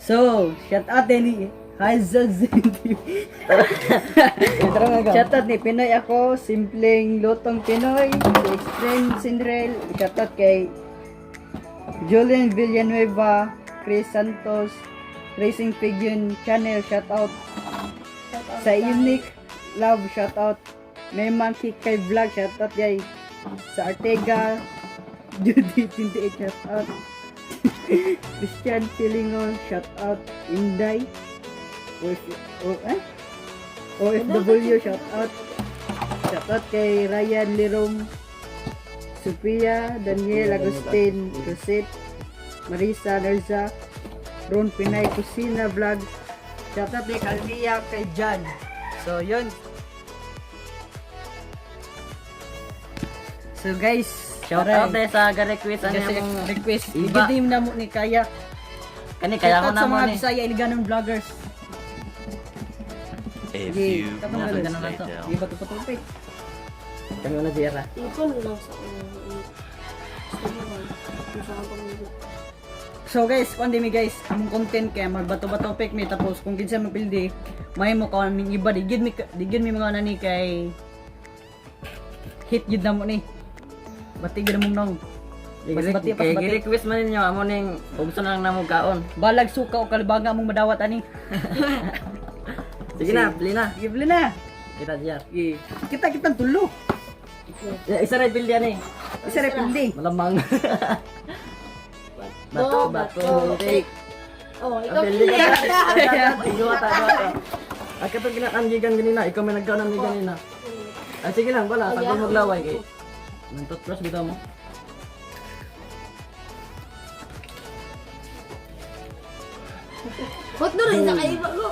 So, shout out ni Hazard TV. Shout out ni Pinoy ako, simpleng lutong Pinoy, si Extreme Cinderel. Shout out kay Julian Villanueva, Chris Santos, Racing Pigeon Channel, shout out. Sa Unique Love, shout out. May Monkey kay Vlog, shout out yay. Sa Artega, Judy 28, shout out. Christian Pilingon, shout out. Inday, OFW, shout out. Shout out kay Ryan Lirom, Sophia, Daniel Agustin, Rosette, Marisa Nerza, Ron Pinay Kusina Vlog. Shout out kay Calvia, kay John. So yun. So guys, Shout out deh sa request ano yung request. iba. Igidim na mo ni Kaya. Kani kaya ko Shout out na sa mo mga ni. Bisaya Iliganon vloggers. A Sige, few tapos moments ganun lang to. later. Di ba ito patupay? Kani na Jera. Ipon lang sa So guys, kundi mi guys, among content kaya magbato-bato pick me tapos kung kinsa mapildi, may mo ka ning iba digid mi mga nani kay hit gid na mo ni. Bati gid mo nang. Pas bati pas Kaya bati. request man ninyo amo ning ubso na lang namo kaon. Balag suka o kalibaga among madawat ani. Sige na, pili na. Sige bili na. Kita Jer. Sige. Kita tulo. Isa ra pildi ani. Isa ra pildi. Malamang. Bato, take. Oh, ikaw Pildi pili. ka. Dua ta. Ay katong ginakanjigan ganina, ikaw may nagkaon ni ganina. Ah sige lang, wala, sagol maglaway kay. Nantot plus bitaw mo. Hot na rin sa kaiba ko.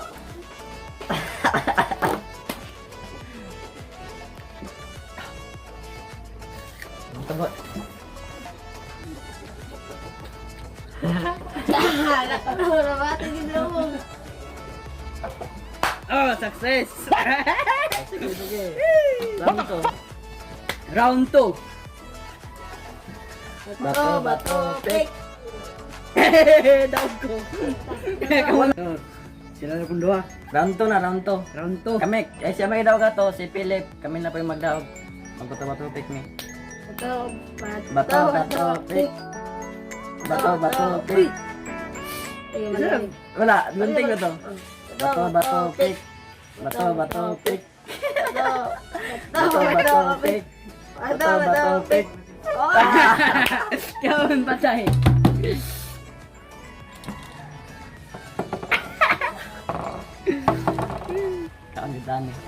Tabot. Nakakatawa ba? Tingin na mo. Oh, success. Sige. Lang to. Round 2. Bato, pick. Daog ko. Oh, sila na pong duha. Round 2 na, round 2. Round 2. Kami, siya may daw ka to, si Philip. Kami na pa yung magdaog. Magbato-bato pick me. Bato, pick. Bato, pick. Ayun, malamig. Wala, lunting ko to. Bato, pick. Bato, pick. Bato, pick. Bato, pick. Kaya patay. Kaanitan eh.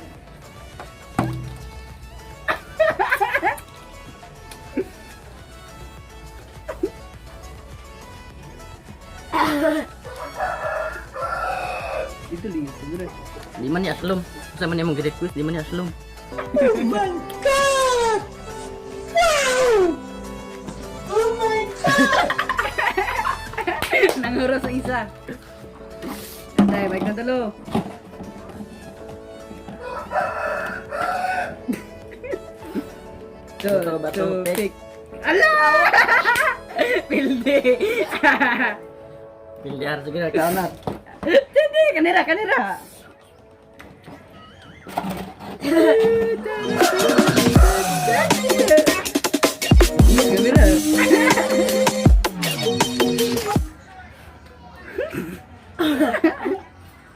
Itu lihat siguro. Di man ni aslom. Sa man imong request, di man ni aslom. Nanguro sa isa. Patay, baik na talo. Bato, pick. Ala! Pildi. Pilihan sige na kaonat. Hindi, kanira. Kamera.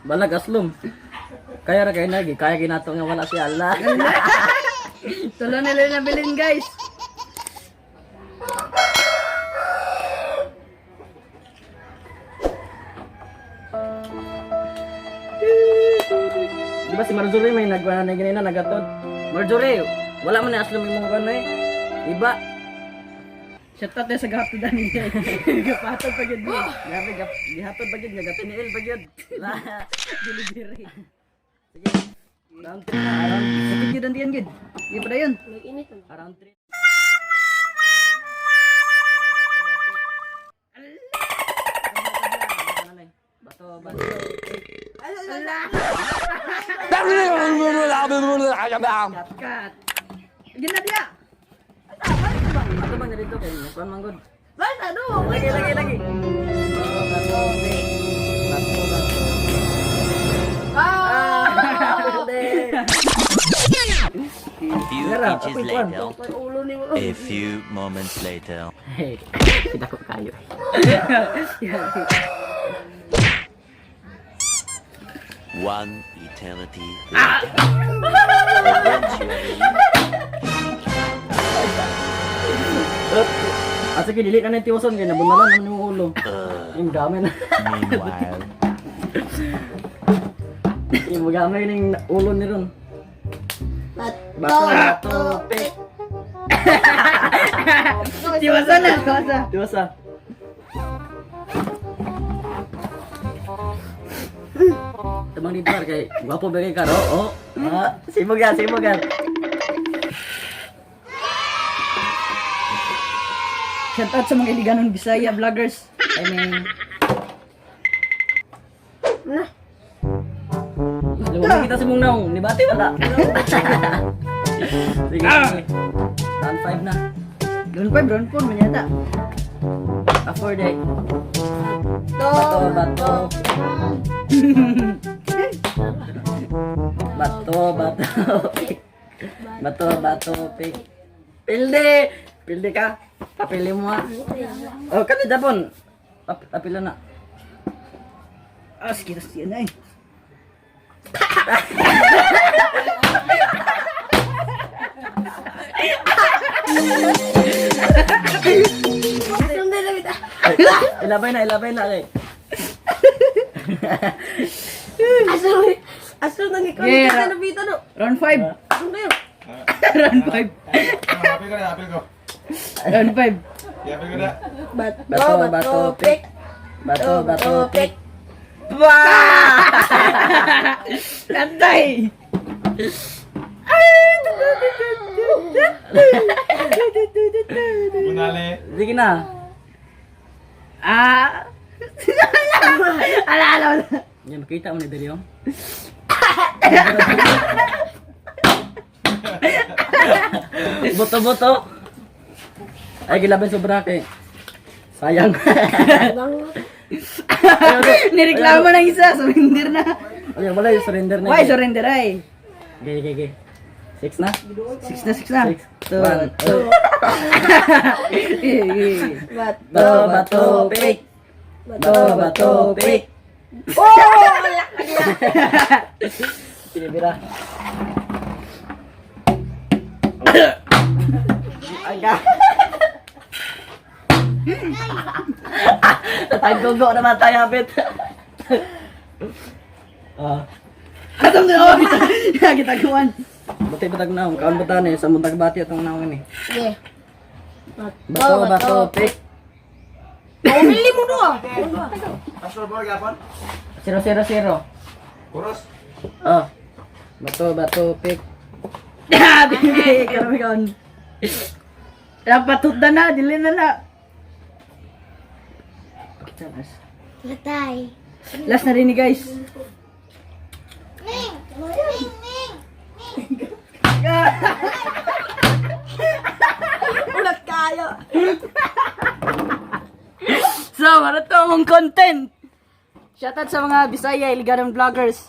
Balag aslom. Kaya ra kay nagi, kaya ginato nga wala si Allah. Tulo na lang nabilin guys. Di ba si Marjorie may nagwana na ganina nagatod. Marjorie, wala man ni aslom imong ano eh. Iba. Shout out sa gahapon niya. Gapatod pa gid niya. Grabe gihatod ba gid nga gatiniil ba gid. Delivery. Sige. Round 3 na, round Sakit yun ang diyan gid. Di pa na yun. Nag-init na. round 3. Bato. Kat. Gina dia. Ato ba narito kay kuan manggod. Basta, no? Lagi. Bato, ra. inches Ako'y kuwan. later. May ulo ni mo. A few moments later. Hey, kita ko kayo. One eternity later. Eventually, Ah, sige, dili na na tiwason kaya nabunalan ang yung ulo. Yung gamay na. meanwhile, Yung gamay na yung ulo ni Ron. Bato. Pek. Tiwasa na, tiwasa. Tiwasa. Tamang dito par kay gwapo ba kay Karo? Oh. Ah, simugan, simugan. Shout out sa mga Iliganon Bisaya vloggers. I mean, Luwag kita sa mong naong, ni Bati wala. Sige, sige. Round 5 na. Drone 5, manyata. Afford eh. Bato. Bato. Bato, bato. Bato, bato, pig. Pilde! Pilde ka. Papili mo ha. Oh, kami dapon. Apila na. Ah, sige, siya na eh. Sundan na kita. Ay, ilabay na eh. Asal nang ikaw Yeah. ni sa nabita no. Round 5. Sundan yun. Round 5. Apil ko na, apil ko. Round 5. Apil ko na. Bato, bato, pig. Bato, bato, pig. Kantay! Bunali. Sige na. Ah! Ala. Yan, makita mo ni Daryong. Boto-boto. Ay, gilabay sobra kay. Sayang. Nireklamo ng isa, surrender na. Ay, wala yung surrender na. Why surrender ay? Okay. 6 na? 6 na. 6. Two. 1. Bato, bato, pig. Bato, bato, pig. Pinibira. Aga. Tataggogo naman tayo, Abit. Atong na ako. Gitaguan. Buti batag naong, kaon batan eh, sa muntag bati atong naong ini. Sige. Bato, bato, pig. Pumili mo doon. Pastor mo gapon? 0-0-0. Kuros. Oh. Bato, bato, pig. Bibi, karami kaon. Dapat na, dili na na. Latay. Last na rin ni guys. Ulat kayo. So, ano to mong content? Shoutout sa mga Bisaya, Iliganon vloggers.